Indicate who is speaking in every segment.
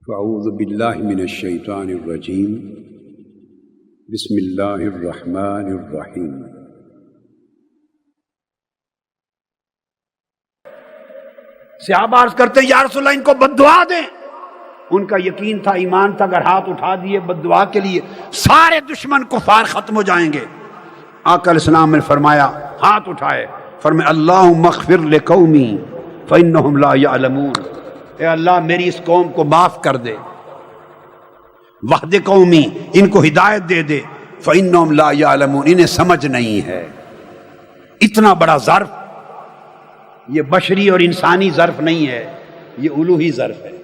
Speaker 1: اعوذ باللہ من الشیطان الرجیم بسم اللہ الرحمن الرحیم۔
Speaker 2: صحابہ عرض کرتے یا رسول اللہ ان کو بد دعا دیں۔ ان کا یقین تھا، ایمان تھا، اگر ہاتھ اٹھا دیے بد دعا کے لیے سارے دشمن کفار ختم ہو جائیں گے۔ آقا علیہ السلام نے فرمایا، ہاتھ اٹھائے، فرمایا اللہم اغفر لقومی فانہم لا یعلمون، اے اللہ میری اس قوم کو معاف کر دے، وحد قومی ان کو ہدایت دے دے، فانہم لا یعلمون انہیں سمجھ نہیں ہے۔ اتنا بڑا ظرف، یہ بشری اور انسانی ظرف نہیں ہے، یہ الوہی ظرف ہے،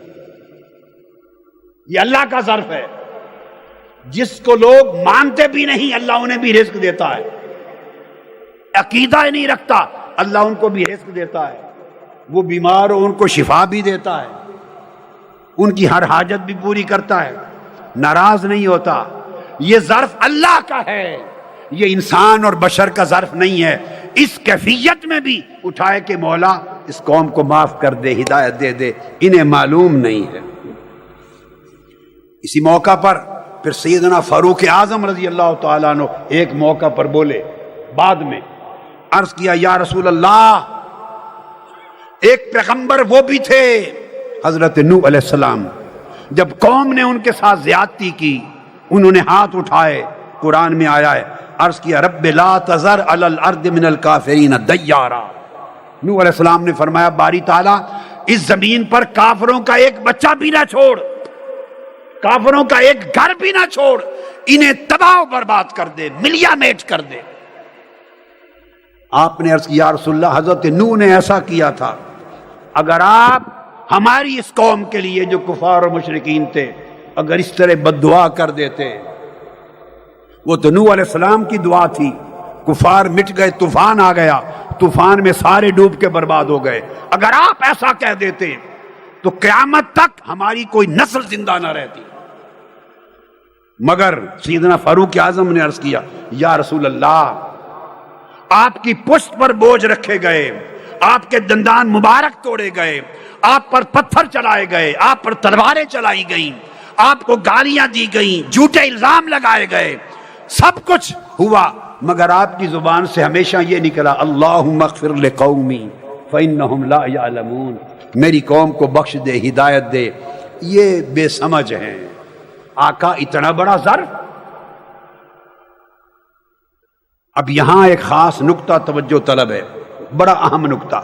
Speaker 2: یہ اللہ کا ظرف ہے۔ جس کو لوگ مانتے بھی نہیں اللہ انہیں بھی رزق دیتا ہے، عقیدہ نہیں رکھتا اللہ ان کو بھی رزق دیتا ہے، وہ بیمار ہو ان کو شفا بھی دیتا ہے، ان کی ہر حاجت بھی پوری کرتا ہے، ناراض نہیں ہوتا۔ یہ ظرف اللہ کا ہے، یہ انسان اور بشر کا ظرف نہیں ہے۔ اس کیفیت میں بھی اٹھائے کہ مولا اس قوم کو معاف کر دے، ہدایت دے دے، انہیں معلوم نہیں ہے۔ اسی موقع پر پھر سیدنا فاروق اعظم رضی اللہ تعالیٰ عنہ ایک موقع پر بولے، بعد میں عرض کیا یا رسول اللہ، ایک پیغمبر وہ بھی تھے حضرت نوح علیہ السلام، جب قوم نے ان کے ساتھ زیادتی کی انہوں نے ہاتھ اٹھائے، قرآن میں آیا ہے، عرض کیا رب لا تذر علی الارض من الکافرین دیارا۔ نوح علیہ السلام نے فرمایا باری تعالیٰ اس زمین پر کافروں کا ایک بچہ بھی نہ چھوڑ، کافروں کا ایک گھر بھی نہ چھوڑ، انہیں تباہ و برباد کر دے، ملیا میٹ کر دے۔ آپ نے عرض کیا یا رسول اللہ حضرت نوح نے ایسا کیا تھا، اگر آپ ہماری اس قوم کے لیے جو کفار اور مشرکین تھے اگر اس طرح بد دعا کر دیتے، وہ تو نوح علیہ السلام کی دعا تھی، کفار مٹ گئے، طوفان آ گیا، طوفان میں سارے ڈوب کے برباد ہو گئے، اگر آپ ایسا کہہ دیتے تو قیامت تک ہماری کوئی نسل زندہ نہ رہتی۔ مگر سیدنا فاروق اعظم نے عرض کیا یا رسول اللہ آپ کی پشت پر بوجھ رکھے گئے، آپ کے دندان مبارک توڑے گئے، آپ پر پتھر چلائے گئے، آپ پر تلواریں چلائی گئیں، آپ کو گالیاں دی گئیں، جھوٹے الزام لگائے گئے، سب کچھ ہوا، مگر آپ کی زبان سے ہمیشہ یہ نکلا اللہم اغفر لقومی فانہم لا یعلمون، میری قوم کو بخش دے، ہدایت دے، یہ بے سمجھ ہیں۔ آقا اتنا بڑا ظرف۔ اب یہاں ایک خاص نقطہ توجہ طلب ہے، بڑا اہم نقطہ،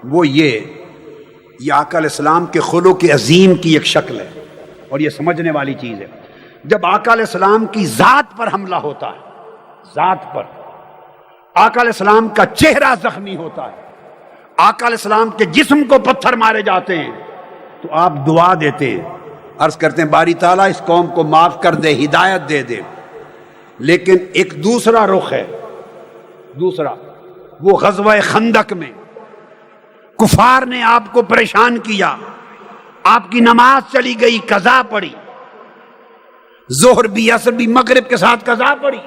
Speaker 2: وہ یہ آقا علیہ السلام کے خلق عظیم کی ایک شکل ہے اور یہ سمجھنے والی چیز ہے۔ جب آقا علیہ السلام کی ذات پر حملہ ہوتا ہے، ذات پر آقا علیہ السلام کا چہرہ زخمی ہوتا ہے، آقا علیہ السلام کے جسم کو پتھر مارے جاتے ہیں، تو آپ دعا دیتے ہیں، عرض کرتے ہیں باری تعالیٰ اس قوم کو معاف کر دے، ہدایت دے دے۔ لیکن ایک دوسرا رخ ہے، دوسرا وہ غزوہ خندق میں کفار نے آپ کو پریشان کیا، آپ کی نماز چلی گئی، قضا پڑی، ظہر بھی عصر بھی مغرب کے ساتھ قضا پڑی۔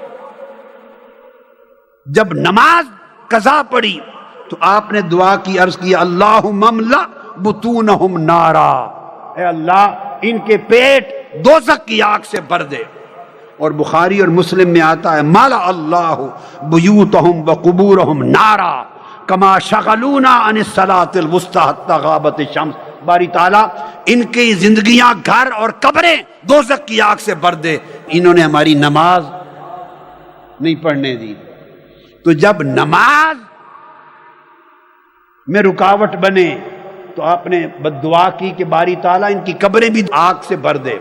Speaker 2: جب نماز قضا پڑی تو آپ نے دعا کی، عرض کیا اللہم املأ بطونہم نارا، اے اللہ ان کے پیٹ دوزخ کی آگ سے بھر دے۔ اور بخاری اور مسلم میں آتا ہے مالا اللہ بیوتہم وقبورہم نارا کما شغلونا عن الصلاۃ الوسطی حتی غابت الشمس، باری تعالیٰ ان کی زندگیاں گھر اور قبریں دوزخ کی آگ سے بھر دے، انہوں نے ہماری نماز نہیں پڑھنے دی۔ تو جب نماز میں رکاوٹ بنے تو آپ نے بد دعا کی کہ باری تعالیٰ ان کی قبریں بھی آگ سے بھر دے۔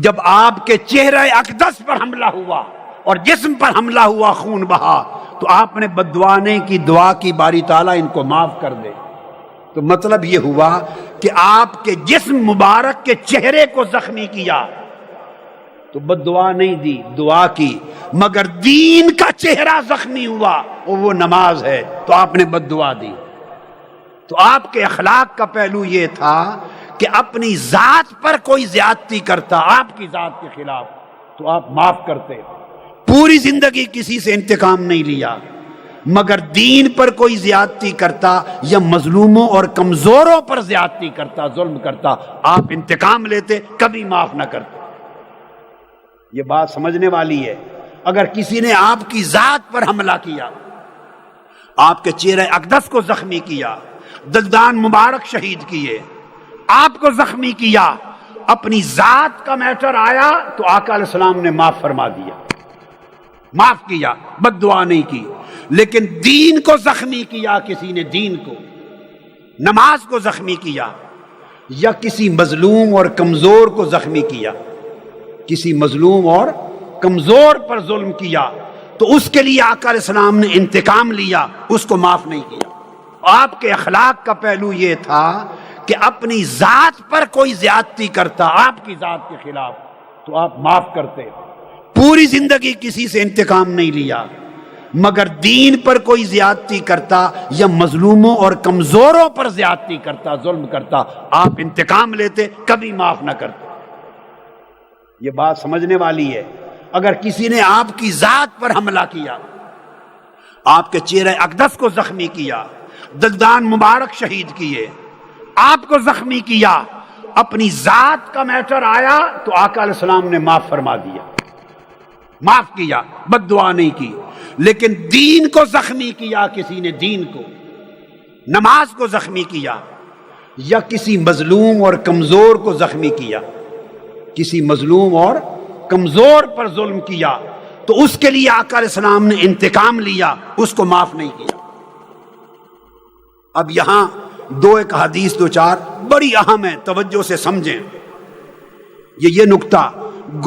Speaker 2: جب آپ کے چہرہ اقدس پر حملہ ہوا اور جسم پر حملہ ہوا، خون بہا، تو آپ نے بد دعا نہیں کی، دعا کی باری تعالیٰ ان کو معاف کر دے۔ تو مطلب یہ ہوا کہ آپ کے جسم مبارک کے چہرے کو زخمی کیا تو بد دعا نہیں دی، دعا کی، مگر دین کا چہرہ زخمی ہوا اور وہ نماز ہے تو آپ نے بد دعا دی۔ تو آپ کے اخلاق کا پہلو یہ تھا کہ اپنی ذات پر کوئی زیادتی کرتا آپ کی ذات کے خلاف تو آپ معاف کرتے، پوری زندگی کسی سے انتقام نہیں لیا، مگر دین پر کوئی زیادتی کرتا یا مظلوموں اور کمزوروں پر زیادتی کرتا، ظلم کرتا، آپ انتقام لیتے، کبھی معاف نہ کرتے۔ یہ بات سمجھنے والی ہے۔ اگر کسی نے آپ کی ذات پر حملہ کیا، آپ کے چہرہ اقدس کو زخمی کیا، دندان مبارک شہید کیے، آپ کو زخمی کیا، اپنی ذات کا میٹر آیا تو آقا علیہ السلام نے معاف فرما دیا، معاف کیا، بد دعا نہیں کی۔ لیکن دین کو زخمی کیا، کسی نے دین کو، نماز کو زخمی کیا، یا کسی مظلوم اور کمزور کو زخمی کیا، کسی مظلوم اور کمزور پر ظلم کیا، تو اس کے لیے آقا علیہ السلام نے انتقام لیا، اس کو معاف نہیں کیا۔ آپ کے اخلاق کا پہلو یہ تھا کہ اپنی ذات پر کوئی زیادتی کرتا آپ کی ذات کے خلاف تو آپ معاف کرتے، پوری زندگی کسی سے انتقام نہیں لیا، مگر دین پر کوئی زیادتی کرتا یا مظلوموں اور کمزوروں پر زیادتی کرتا، ظلم کرتا، آپ انتقام لیتے، کبھی معاف نہ کرتے۔ یہ بات سمجھنے والی ہے۔ اگر کسی نے آپ کی ذات پر حملہ کیا، آپ کے چہرہ اقدس کو زخمی کیا، دندان مبارک شہید کیے، آپ کو زخمی کیا، اپنی ذات کا میٹر آیا تو آقا علیہ السلام نے معاف فرما دیا، معاف کیا، بد دعا نہیں کی۔ لیکن دین کو زخمی کیا، کسی نے دین کو، نماز کو زخمی کیا، یا کسی مظلوم اور کمزور کو زخمی کیا، کسی مظلوم اور کمزور پر ظلم کیا، تو اس کے لیے آقا علیہ السلام نے انتقام لیا، اس کو معاف نہیں کیا۔ اب یہاں دو ایک حدیث دو چار بڑی اہم ہے، توجہ سے سمجھیں۔ یہ نکتہ،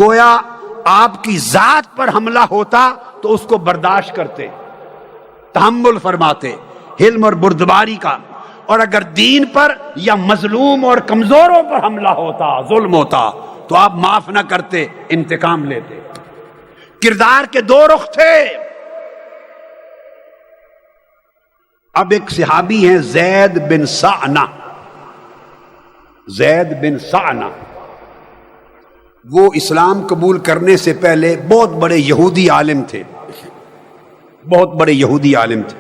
Speaker 2: گویا آپ کی ذات پر حملہ ہوتا تو اس کو برداشت کرتے، تحمل فرماتے، حلم اور بردباری کا، اور اگر دین پر یا مظلوم اور کمزوروں پر حملہ ہوتا، ظلم ہوتا، تو آپ معاف نہ کرتے، انتقام لیتے۔ کردار کے دو رخ تھے۔ اب ایک صحابی ہیں زید بن سعنہ، زید بن سعنہ، وہ اسلام قبول کرنے سے پہلے بہت بڑے یہودی عالم تھے، بہت بڑے یہودی عالم تھے۔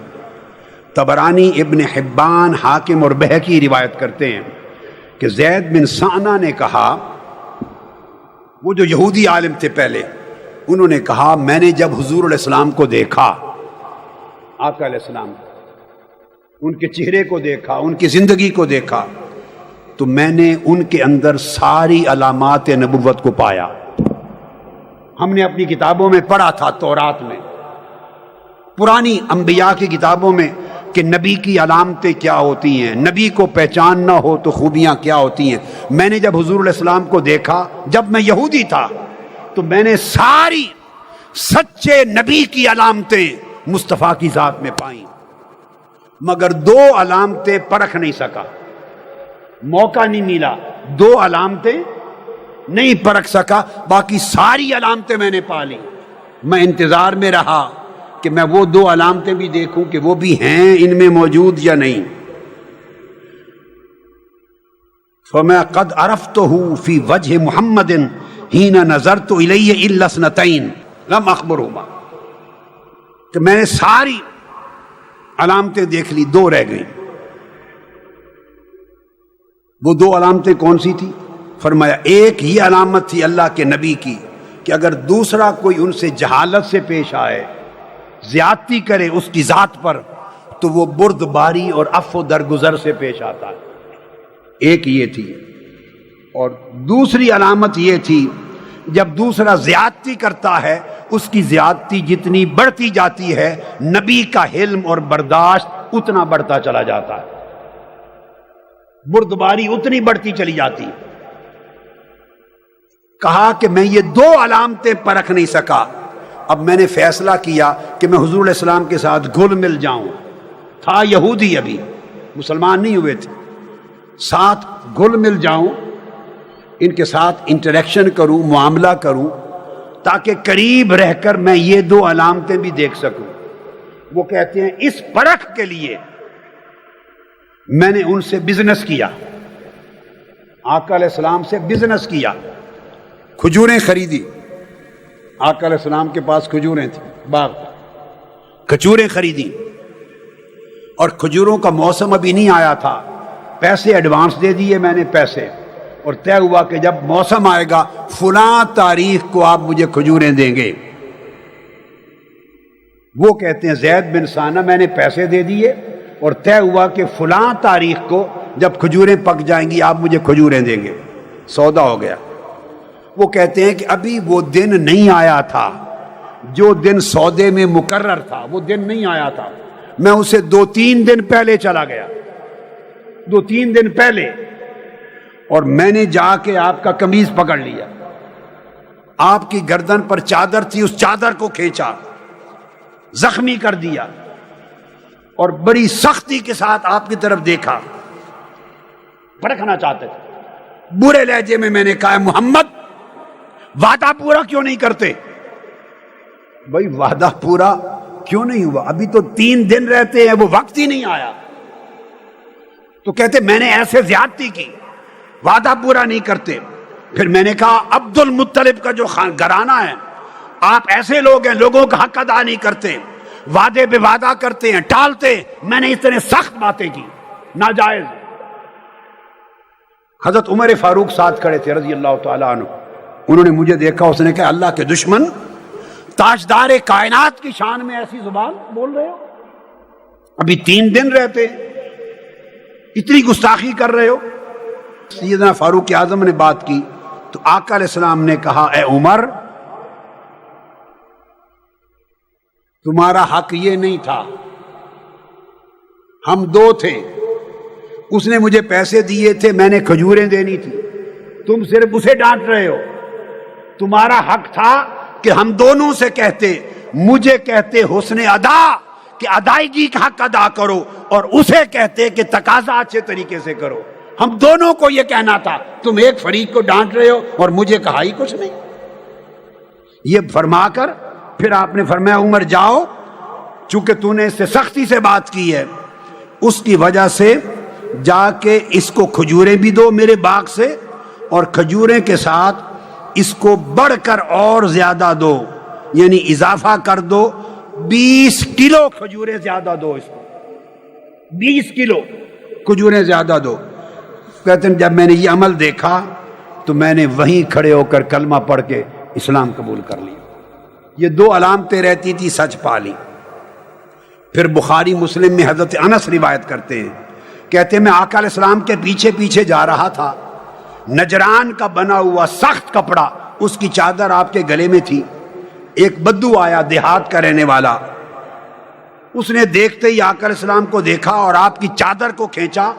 Speaker 2: طبرانی، ابن حبان، حاکم اور بہقی روایت کرتے ہیں کہ زید بن سعنہ نے کہا، وہ جو یہودی عالم تھے پہلے، انہوں نے کہا میں نے جب حضور علیہ السلام کو دیکھا، آقا علیہ السلام، ان کے چہرے کو دیکھا، ان کی زندگی کو دیکھا، تو میں نے ان کے اندر ساری علامات نبوت کو پایا۔ ہم نے اپنی کتابوں میں پڑھا تھا، تورات میں، پرانی انبیاء کی کتابوں میں، کہ نبی کی علامتیں کیا ہوتی ہیں، نبی کو پہچاننا ہو تو خوبیاں کیا ہوتی ہیں۔ میں نے جب حضور علیہ السلام کو دیکھا، جب میں یہودی تھا، تو میں نے ساری سچے نبی کی علامتیں مصطفیٰ کی ذات میں پائیں، مگر دو علامتیں پرکھ نہیں سکا، موقع نہیں ملا، دو علامتیں نہیں پرکھ سکا، باقی ساری علامتیں میں نے پا لی۔ میں انتظار میں رہا کہ میں وہ دو علامتیں بھی دیکھوں کہ وہ بھی ہیں ان میں موجود یا نہیں۔ فَمَا قَدْ عَرَفْتُهُ فِي وَجْهِ مُحَمَّدٍ حِينَ نَظَرْتُ إِلَيْهِ إِلَّا اثْنَتَيْنِ لَمْ أَخْبِرْهُمَا، کہ میں نے ساری علامتیں دیکھ لی، دو رہ گئیں۔ وہ دو علامتیں کون سی تھی؟ فرمایا ایک یہ علامت تھی اللہ کے نبی کی کہ اگر دوسرا کوئی ان سے جہالت سے پیش آئے، زیادتی کرے اس کی ذات پر، تو وہ بردباری اور عفو درگزر سے پیش آتا ہے۔ ایک یہ تھی، اور دوسری علامت یہ تھی جب دوسرا زیادتی کرتا ہے، اس کی زیادتی جتنی بڑھتی جاتی ہے، نبی کا حلم اور برداشت اتنا بڑھتا چلا جاتا ہے، بردباری اتنی بڑھتی چلی جاتی ہے۔ کہا کہ میں یہ دو علامتیں پرکھ نہیں سکا، اب میں نے فیصلہ کیا کہ میں حضور علیہ السلام کے ساتھ گھل مل جاؤں، تھا یہودی، ابھی مسلمان نہیں ہوئے تھے، ساتھ گھل مل جاؤں، ان کے ساتھ انٹریکشن کروں، معاملہ کروں، تاکہ قریب رہ کر میں یہ دو علامتیں بھی دیکھ سکوں۔ وہ کہتے ہیں اس پرکھ کے لیے میں نے ان سے بزنس کیا، آقا علیہ السلام سے بزنس کیا، کھجوریں خریدی، آقا علیہ السلام کے پاس کھجوریں تھیں، باغ، کھجوریں خریدی، اور کھجوروں کا موسم ابھی نہیں آیا تھا، پیسے ایڈوانس دے دیے میں نے پیسے، اور طے ہوا کہ جب موسم آئے گا فلاں تاریخ کو آپ مجھے کھجوریں دیں گے۔ وہ کہتے ہیں زید بن ثانہ میں نے پیسے دے دیے اور طے ہوا کہ فلاں تاریخ کو جب کھجوریں پک جائیں گی آپ مجھے کھجوریں دیں گے، سودا ہو گیا۔ وہ کہتے ہیں کہ ابھی وہ دن نہیں آیا تھا جو دن سودے میں مقرر تھا، وہ دن نہیں آیا تھا، میں اسے 2-3 دن پہلے چلا گیا، 2-3 دن پہلے، اور میں نے جا کے آپ کا قمیض پکڑ لیا، آپ کی گردن پر چادر تھی، اس چادر کو کھینچا، زخمی کر دیا، اور بڑی سختی کے ساتھ آپ کی طرف دیکھا، پرکھنا چاہتے تھے۔ برے لہجے میں نے کہا محمد وعدہ پورا کیوں نہیں کرتے؟ بھائی وعدہ پورا کیوں نہیں ہوا؟ ابھی تو 3 دن رہتے ہیں، وہ وقت ہی نہیں آیا۔ تو کہتے میں نے ایسے زیادتی کی، وعدہ پورا نہیں کرتے۔ پھر میں نے کہا عبد المطلب کا جو گھرانہ ہے، آپ ایسے لوگ ہیں لوگوں کا حق ادا نہیں کرتے، وعدے پہ وعدہ کرتے ہیں، ٹالتے۔ میں نے اتنے سخت باتیں کی، ناجائز۔ حضرت عمر فاروق ساتھ کھڑے تھے رضی اللہ تعالیٰ عنہ، انہوں نے مجھے دیکھا، اس نے کہا اللہ کے دشمن، تاجدار کائنات کی شان میں ایسی زبان بول رہے ہو؟ ابھی 3 دن رہتے، اتنی گستاخی کر رہے ہو؟ سیدنا فاروق اعظم نے بات کی تو آقا علیہ السلام نے کہا اے عمر، تمہارا حق یہ نہیں تھا، ہم 2 تھے، اس نے مجھے پیسے دیے تھے، میں نے کھجوریں دینی تھی، تم صرف اسے ڈانٹ رہے ہو۔ تمہارا حق تھا کہ ہم دونوں سے کہتے، مجھے کہتے حسن ادا کہ ادائیگی کا حق ادا کرو، اور اسے کہتے کہ تقاضا اچھے طریقے سے کرو۔ ہم دونوں کو یہ کہنا تھا، تم ایک فریق کو ڈانٹ رہے ہو اور مجھے کہا ہی کچھ نہیں۔ یہ فرما کر پھر آپ نے فرمایا عمر جاؤ، چونکہ تو نے اس سے سختی سے بات کی ہے، اس کی وجہ سے جا کے اس کو کھجوریں بھی دو میرے باغ سے، اور کھجوریں کے ساتھ اس کو بڑھ کر اور زیادہ دو، یعنی اضافہ کر دو، 20 کلو کھجوریں زیادہ دو، اس کو 20 کلو کھجوریں زیادہ دو۔ کہتے ہیں جب میں نے یہ عمل دیکھا تو میں نے وہیں کھڑے ہو کر کلمہ پڑھ کے اسلام قبول کر لیا۔ یہ 2 علامتیں رہتی تھی، سچ پا لی۔ پھر بخاری مسلم میں حضرت انس روایت کرتے ہیں، کہتے ہیں میں آقا علیہ السلام کے پیچھے پیچھے جا رہا تھا، نجران کا بنا ہوا سخت کپڑا اس کی چادر آپ کے گلے میں تھی، ایک بدو آیا دیہات کا رہنے والا، اس نے دیکھتے ہی آقا علیہ السلام کو دیکھا اور آپ کی چادر کو کھینچا،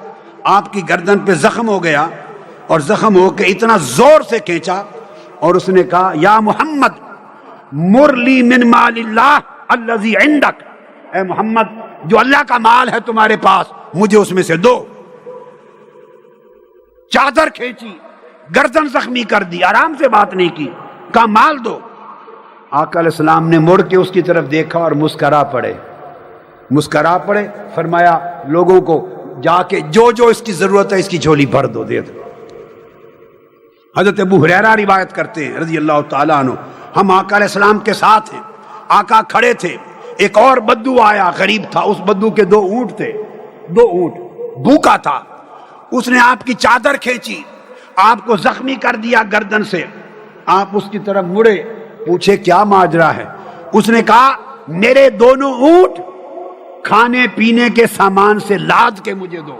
Speaker 2: آپ کی گردن پہ زخم ہو گیا، اور زخم ہو کے اتنا زور سے کھینچا، اور اس نے کہا یا محمد مر لی من مال اللہ الذی عندک، اے محمد جو اللہ کا مال ہے تمہارے پاس مجھے اس میں سے دو۔ چادر کھینچی، گردن زخمی کر دی، آرام سے بات نہیں کی، کہا مال دو۔ آقا علیہ السلام نے مڑ کے اس کی طرف دیکھا اور مسکرا پڑے، فرمایا لوگوں کو جا کے جو جو اس کی ضرورت ہے اس کی جھولی بھر دو، دے دو۔ حضرت ابو ہریرہ روایت کرتے ہیں رضی اللہ تعالیٰ عنہ، ہم آقا علیہ السلام کے ساتھ ہیں، آقا کھڑے تھے، ایک اور بدو آیا، غریب تھا، اس بدو کے 2 اونٹ تھے، 2 اونٹ، بھوکا تھا، اس نے آپ کی چادر کھینچی، آپ کو زخمی کر دیا گردن سے، آپ اس کی طرف مڑے، پوچھے کیا ماجرا ہے؟ اس نے کہا میرے دونوں اونٹ کھانے پینے کے سامان سے لاد کے مجھے دو،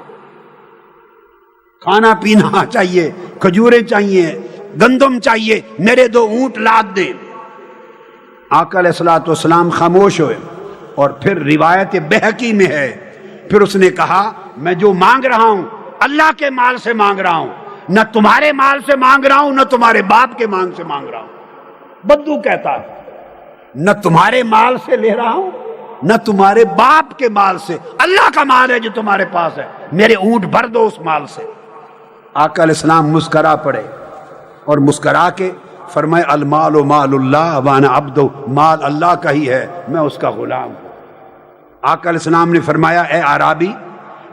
Speaker 2: کھانا پینا چاہیے، کھجوریں چاہیے، گندم چاہیے، میرے 2 اونٹ لاد دیں۔ آقا علیہ الصلوۃ والسلام خاموش ہوئے، اور پھر روایت بہقی میں ہے، پھر اس نے کہا میں جو مانگ رہا ہوں اللہ کے مال سے مانگ رہا ہوں، نہ تمہارے مال سے مانگ رہا ہوں، نہ تمہارے باپ کے مال سے مانگ رہا ہوں۔ بدو کہتا ہے نہ تمہارے مال سے لے رہا ہوں نہ تمہارے باپ کے مال سے، اللہ کا مال ہے جو تمہارے پاس ہے، میرے اونٹ بھر دو اس مال سے۔ آقا علیہ السلام مسکرا پڑے اور مسکرا کے فرمائے المال مال اللہ وانا عبد، مال اللہ کا ہی ہے، میں اس کا غلام ہوں۔ آقا علیہ السلام نے فرمایا اے اعرابی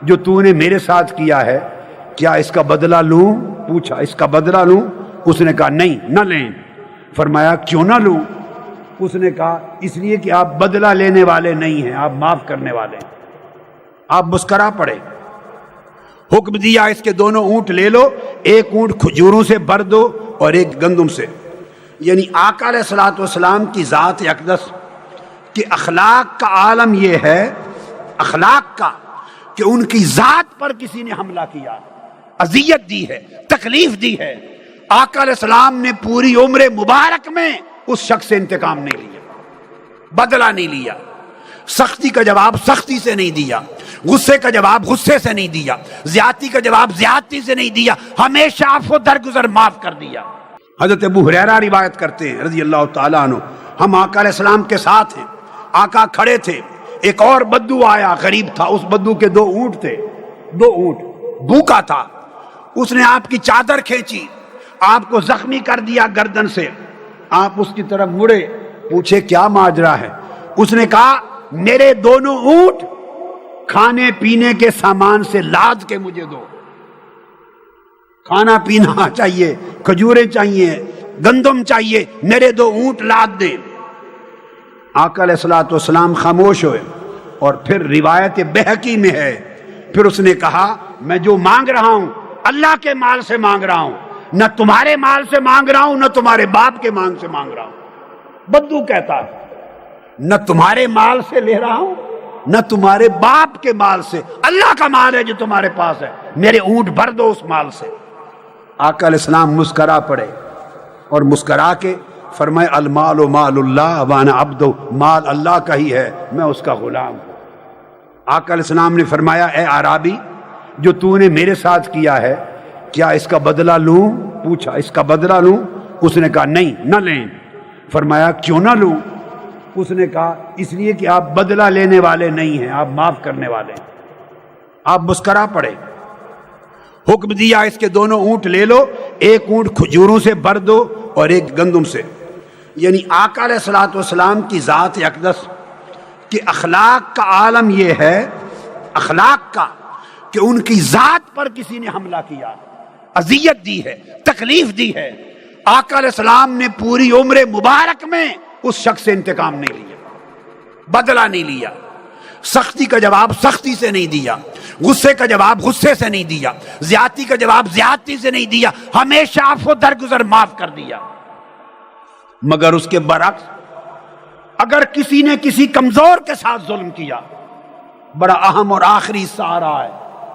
Speaker 2: جو تو نے میرے ساتھ کیا ہے کیا اس کا بدلہ لوں؟ پوچھا اس کا بدلہ لوں؟ اس نے کہا نہیں نہ لیں۔ فرمایا کیوں نہ لوں؟ اس نے کہا اس لیے کہ آپ بدلہ لینے والے نہیں ہیں، آپ معاف کرنے والے ہیں۔ آپ مسکرا پڑے. حکم دیا اس کے دونوں اونٹ لے لو، ایک اونٹ کھجوروں سے بھر دو اور ایک گندم سے. یعنی آقا علیہ الصلوۃ والسلام کی ذات اقدس کہ اخلاق کا عالم یہ ہے، اخلاق کا، کہ ان کی ذات پر کسی نے حملہ کیا، اذیت دی ہے، تکلیف دی ہے. آقا علیہ السلام نے پوری عمر مبارک میں اس شخص سے انتقام نہیں لیا، بدلہ نہیں لیا، سختی کا جواب سختی سے نہیں دیا، غصے کا جواب غصے سے نہیں دیا، زیادتی کا جواب زیادتی سے نہیں دیا، ہمیشہ عفو درگزر معاف کر دیا. حضرت ابو ہریرہ روایت کرتے ہیں رضی اللہ تعالیٰ عنہ، ہم آقا علیہ السلام کے ساتھ ہیں، آقا کھڑے تھے، ایک اور بدو آیا، غریب تھا، اس بدو کے 2 اونٹ تھے، 2 اونٹ، بھوکا تھا. اس نے آپ کی چادر کھینچی، آپ کو زخمی کر دیا گردن سے. آپ اس کی طرف مڑے، پوچھے کیا ماجرا ہے؟ اس نے کہا میرے دونوں اونٹ کھانے پینے کے سامان سے لاد کے مجھے دو، کھانا پینا چاہیے، کھجوریں چاہیے، گندم چاہیے، میرے 2 اونٹ لاد دیں. آقا علیہ الصلوۃ والسلام خاموش ہوئے، اور پھر روایت بہقی میں ہے، پھر اس نے کہا میں جو مانگ رہا ہوں اللہ کے مال سے مانگ رہا ہوں، نہ تمہارے مال سے مانگ رہا ہوں، نہ تمہارے باپ کے مال سے مانگ رہا ہوں. بدو کہتا ہے نہ تمہارے مال سے لے رہا ہوں، نہ تمہارے باپ کے مال سے، اللہ کا مال ہے جو تمہارے پاس ہے، میرے اونٹ بھر دو اس مال سے. آقا علیہ السلام مسکرا پڑے اور مسکرا کے فرمائے المال مال اللہ وانا عبد، مال اللہ کا ہی ہے، میں اس کا غلام ہوں. آقا علیہ السلام نے فرمایا اے اعرابی، جو تو نے میرے ساتھ کیا ہے کیا اس کا بدلہ لوں؟ پوچھا اس کا بدلہ لوں؟ اس نے کہا نہیں، نہ لیں. فرمایا کیوں نہ لوں؟ اس نے کہا اس لیے کہ آپ بدلہ لینے والے نہیں ہیں، آپ معاف کرنے والے ہیں. آپ مسکرا پڑے. حکم دیا اس کے دونوں اونٹ لے لو، ایک اونٹ کھجوروں سے بھر دو اور ایک گندم سے. یعنی آقا علیہ الصلوۃ والسلام کی ذات اقدس کہ اخلاق کا عالم یہ ہے، اخلاق کا، کہ ان کی ذات پر کسی نے حملہ کیا، اذیت دی ہے، تکلیف دی ہے. آقا علیہ السلام نے پوری عمر مبارک میں اس شخص سے انتقام نہیں لیا، بدلہ نہیں لیا، سختی کا جواب سختی سے نہیں دیا، غصے کا جواب غصے سے نہیں دیا، زیادتی کا جواب زیادتی سے نہیں دیا، ہمیشہ عفو درگزر معاف کر دیا. مگر اس کے برعکس اگر کسی نے کسی کمزور کے ساتھ ظلم کیا، بڑا اہم اور آخری حصہ آ رہا ہے،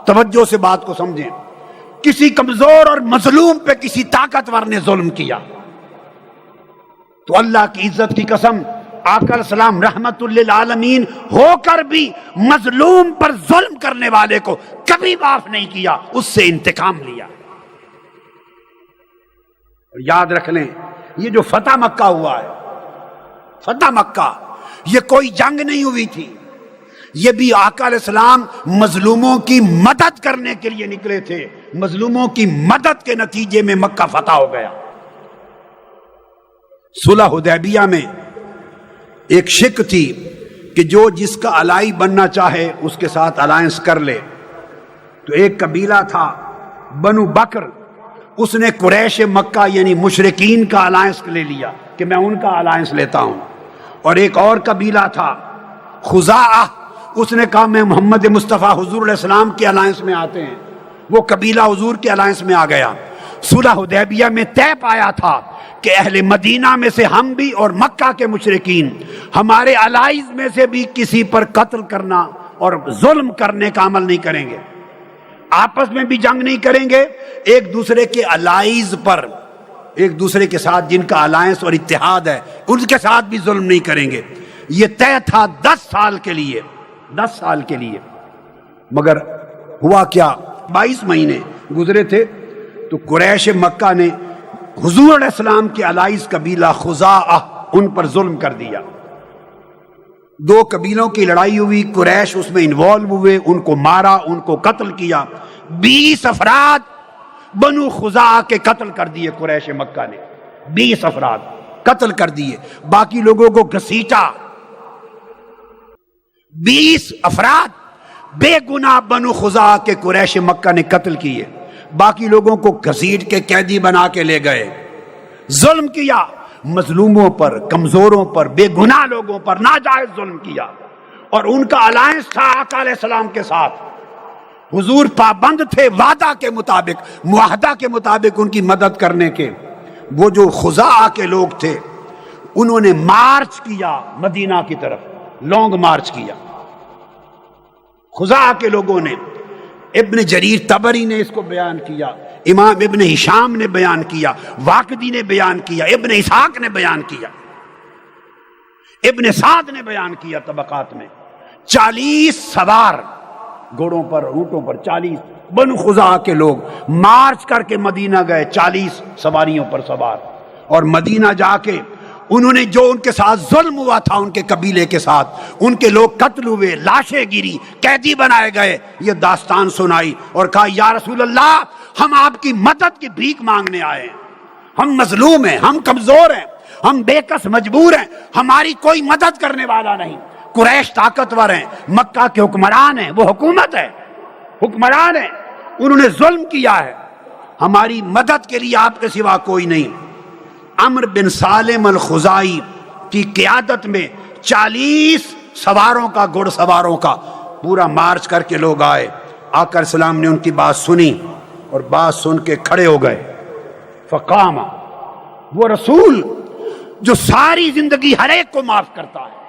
Speaker 2: توجہ سے بات کو سمجھیں. کسی کمزور اور مظلوم پہ کسی طاقتور نے ظلم کیا تو اللہ کی عزت کی قسم، آقا علیہ السلام رحمت للعالمین ہو کر بھی مظلوم پر ظلم کرنے والے کو کبھی معاف نہیں کیا، اس سے انتقام لیا. اور یاد رکھ لیں یہ جو فتح مکہ ہوا ہے، فتح مکہ، یہ کوئی جنگ نہیں ہوئی تھی، یہ بھی آقا علیہ السلام مظلوموں کی مدد کرنے کے لیے نکلے تھے. مظلوموں کی مدد کے نتیجے میں مکہ فتح ہو گیا. صلح حدیبیہ میں ایک شک تھی کہ جو جس کا الائی بننا چاہے اس کے ساتھ الائنس کر لے. تو ایک قبیلہ تھا بنو بکر، اس نے قریش مکہ یعنی مشرکین کا الائنس لے لیا کہ میں ان کا الائنس لیتا ہوں. اور ایک اور قبیلہ تھا خزاعہ، اس نے کہا میں محمد مصطفیٰ حضور علیہ السلام کے الائنس میں آتے ہیں. وہ قبیلہ حضور کے الائنس میں آ گیا. صلح حدیبیہ میں طے پایا تھا کہ اہل مدینہ میں سے ہم بھی اور مکہ کے مشرکین ہمارے الائز میں سے بھی کسی پر قتل کرنا اور ظلم کرنے کا عمل نہیں کریں گے، آپس میں بھی جنگ نہیں کریں گے، ایک دوسرے کے الائز پر، ایک دوسرے کے ساتھ جن کا الائنس اور اتحاد ہے ان کے ساتھ بھی ظلم نہیں کریں گے. یہ طے تھا 10 سال کے لیے، 10 سال کے لیے. مگر ہوا کیا، 22 مہینے گزرے تھے تو قریش مکہ نے حضور علیہ السلام کے الائز قبیلہ خزاعہ ان پر ظلم کر دیا. 2 قبیلوں کی لڑائی ہوئی، قریش اس میں انوالو ہوئے، ان کو مارا، ان کو قتل کیا. 20 افراد بنو خزاعہ کے قتل کر دیے قریش مکہ نے، 20 افراد قتل کر دیے، باقی لوگوں کو گھسیٹا. 20 افراد بے گناہ بنو خزاعہ کے قریش مکہ نے قتل کیے، باقی لوگوں کو گھسیٹ کے قیدی بنا کے لے گئے. ظلم کیا مظلوموں پر، کمزوروں پر، بے گناہ لوگوں پر ناجائز ظلم کیا. اور ان کا الائنس تھا آقا علیہ السلام کے ساتھ. حضور پابند تھے وعدہ کے مطابق، معاہدہ کے مطابق ان کی مدد کرنے کے. وہ جو خزاعہ کے لوگ تھے انہوں نے مارچ کیا مدینہ کی طرف، لانگ مارچ کیا. خزاعہ کے لوگوں نے، ابن جریر طبری نے اس کو بیان کیا، امام ابن ہشام نے بیان کیا، واقدی نے بیان کیا، ابن اسحاق نے بیان کیا، ابن سعد نے بیان کیا طبقات میں. 40 سوار گھوڑوں پر، اونٹوں پر، 40 بنو خزاعہ کے لوگ مارچ کر کے مدینہ گئے، 40 سواریوں پر سوار. اور مدینہ جا کے انہوں نے جو ان کے ساتھ ظلم ہوا تھا ان کے قبیلے کے ساتھ، ان کے لوگ قتل ہوئے، لاشیں گری، قیدی بنائے گئے، یہ داستان سنائی اور کہا یا رسول اللہ ہم آپ کی مدد کی بھیک مانگنے آئے ہیں، ہم مظلوم ہیں، ہم کمزور ہیں، ہم بے کس مجبور ہیں، ہماری کوئی مدد کرنے والا نہیں. قریش طاقتور ہیں، مکہ کے حکمران ہیں، وہ حکومت ہے، حکمران ہیں، انہوں نے ظلم کیا ہے، ہماری مدد کے لیے آپ کے سوا کوئی نہیں. عمرو بن سالم الخزائی کی قیادت میں 40 سواروں کا، گھڑ سواروں کا پورا مارچ کر کے لوگ آئے. آقا علیہ السلام نے ان کی بات سنی اور بات سن کے کھڑے ہو گئے. فقام، وہ رسول جو ساری زندگی ہر ایک کو معاف کرتا ہے،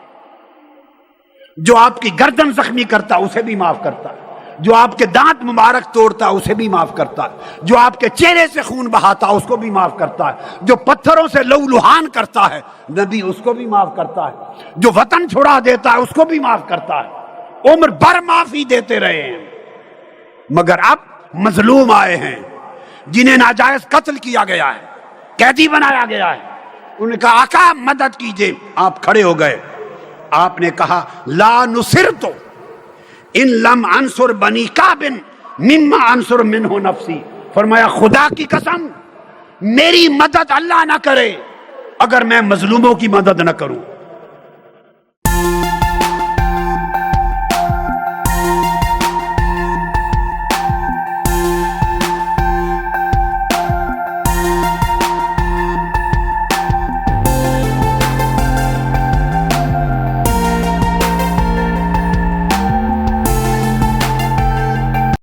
Speaker 2: جو آپ کی گردن زخمی کرتا اسے بھی معاف کرتا ہے، جو آپ کے دانت مبارک توڑتا اسے بھی معاف کرتا ہے، جو آپ کے چہرے سے خون بہاتا اس کو بھی معاف کرتا ہے، جو پتھروں سے لہولہان کرتا ہے نبی اس کو بھی معاف کرتا ہے، جو وطن چھڑا دیتا ہے اس کو بھی معاف کرتا ہے. عمر بھر معافی دیتے رہے ہیں، مگر اب مظلوم آئے ہیں جنہیں ناجائز قتل کیا گیا ہے، قیدی بنایا گیا ہے. انہوں نے کہا آقا مدد کیجئے. آپ کھڑے ہو گئے. آپ نے کہا لا نصرت ان لم انصر بنی کعب مما انصر منہ نفسی. فرمایا خدا کی قسم میری مدد اللہ نہ کرے اگر میں مظلوموں کی مدد نہ کروں.